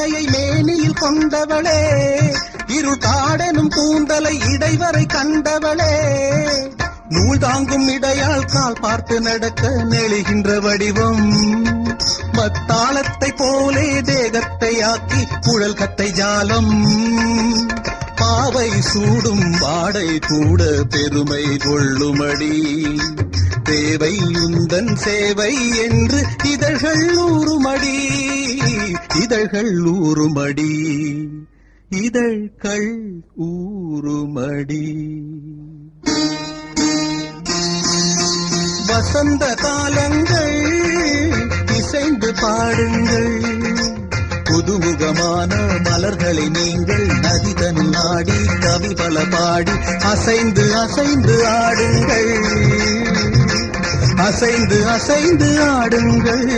மாலையை மேனியில் கொண்டவளே, இருள் காடெனும் கூந்தலை இடைவரை கண்டவளே, நூல் தாங்கும் இடையால் கால் பார்த்து நடக்க நெளிகின்ற வடிவம், மத்தாளத்தை போலே தேகத்தை ஆக்கி குழல் கத்தை ஜாலம், பாவை சூடும் வாடை கூட பெருமை கொள்ளுமடி, தேவை உந்தன் சேவை என்று இதழ்கள் ஊறுமடி, இதழ்கள் ஊறுமடி, இதழ்கள் ஊறுமடி. வசந்த காலங்கள் இசைந்து பாடுங்கள், புதுமுகமான மலர்களை நீங்கள் நதிதன் நாடி கவி பல பாடி அசைந்து அசைந்து ஆடுங்கள், அசைந்து அசைந்து ஆடுங்கள்.